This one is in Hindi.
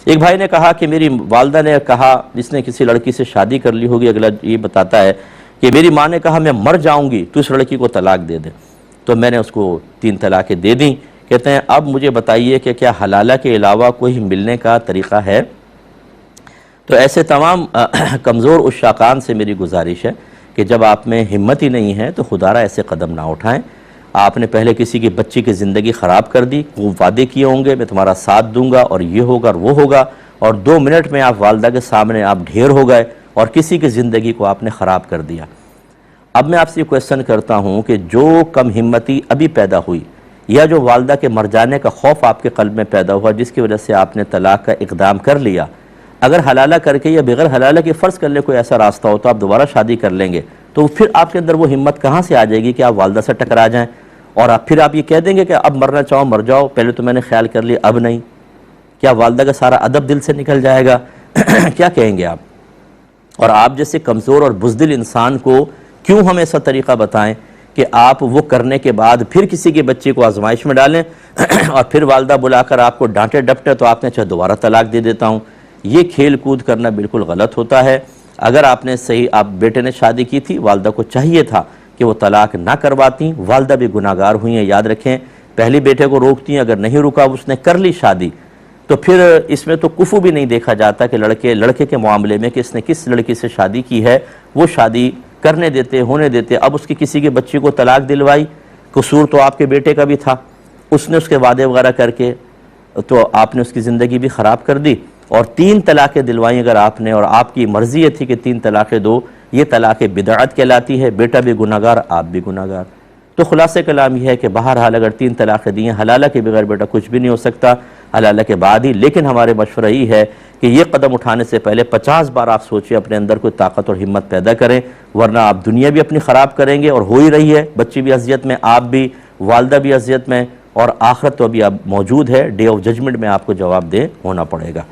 एक भाई ने कहा कि मेरी वालदा ने कहा, जिसने किसी लड़की से शादी कर ली होगी, अगला ये बताता है कि मेरी माँ ने कहा मैं मर जाऊंगी तो इस लड़की को तलाक दे दे, तो मैंने उसको 3 तलाक़ें दे दी। कहते हैं अब मुझे बताइए कि क्या हलाला के अलावा कोई मिलने का तरीक़ा है। तो ऐसे तमाम कमज़ोर उश्शाकान से मेरी गुजारिश है कि जब आप में हिम्मत ही नहीं है तो खुदारा ऐसे कदम ना उठाएं। आपने पहले किसी की बच्ची की ज़िंदगी ख़राब कर दी, खूब वादे किए होंगे मैं तुम्हारा साथ दूंगा और ये होगा और वो होगा, और 2 मिनट में आप वालदा के सामने आप ढेर हो गए और किसी की ज़िंदगी को आपने ख़राब कर दिया। अब मैं आपसे क्वेश्चन करता हूँ कि जो कम हिम्मती अभी पैदा हुई या जो वालदा के मर जाने का खौफ आपके क़ल्ब में पैदा हुआ जिसकी वजह से आपने तलाक़ का इक़दाम कर लिया, अगर हलाला करके या बगैर हलाला के फ़र्ज़ कर ले कोई ऐसा रास्ता हो तो आप दोबारा शादी कर लेंगे, तो फिर आपके अंदर वो हिम्मत कहाँ से आ जाएगी कि आप वालदा से टकरा जाएँ और आप फिर आप ये कह देंगे कि अब मरना चाहो मर जाओ, पहले तो मैंने ख्याल कर लिया अब नहीं। क्या वालदा का सारा अदब दिल से निकल जाएगा? क्या कहेंगे आप? और आप जैसे कमज़ोर और बुज़दिल इंसान को क्यों हम ऐसा तरीक़ा बताएं कि आप वो करने के बाद फिर किसी के बच्चे को आजमाइश में डालें और फिर वालदा बुलाकर आपको डांटे डपटे तो आपने अच्छा दोबारा तलाक दे देता हूँ। ये खेल कूद करना बिल्कुल गलत होता है। अगर आपने सही आप बेटे ने शादी की थी, वालदा को चाहिए था कि वो तलाक ना करवाती, वालदा भी गुनाहगार हुई हैं। याद रखें, पहले बेटे को रोकती, अगर नहीं रुका उसने कर ली शादी, तो फिर इसमें तो कुफू भी नहीं देखा जाता कि लड़के के मामले में कि इसने किस लड़की से शादी की है, वो शादी करने देते, होने देते। अब उसकी किसी के बच्ची को तलाक दिलवाई, कसूर तो आपके बेटे का भी था, उसने उसके वादे वगैरह करके तो आपने उसकी ज़िंदगी भी ख़राब कर दी और 3 तलाक़ें दिलवाई अगर आपने, और आपकी मर्ज़ी ये थी कि 3 तलाक़ें दो, ये तलाक़ें बिदअत कहलाती है। बेटा भी गुनाहगार, आप भी गुनाहगार। तो खुलासे कलाम यह है कि बहरहाल अगर 3 तलाक़ें दी हैं, हलाला के बगैर बेटा कुछ भी नहीं हो सकता, हलाला के बाद ही। लेकिन हमारे मशवरा यही है कि ये कदम उठाने से पहले 50 बार आप सोचिए, अपने अंदर कोई ताकत और हिम्मत पैदा करें, वरना आप दुनिया भी अपनी ख़राब करेंगे और हो ही रही है। बच्ची भी अज़ियत में, आप भी, वालदा भी अज़ियत में, और आखिरत तो अभी अब मौजूद है। डे ऑफ जजमेंट में आपको जवाब दे होना पड़ेगा।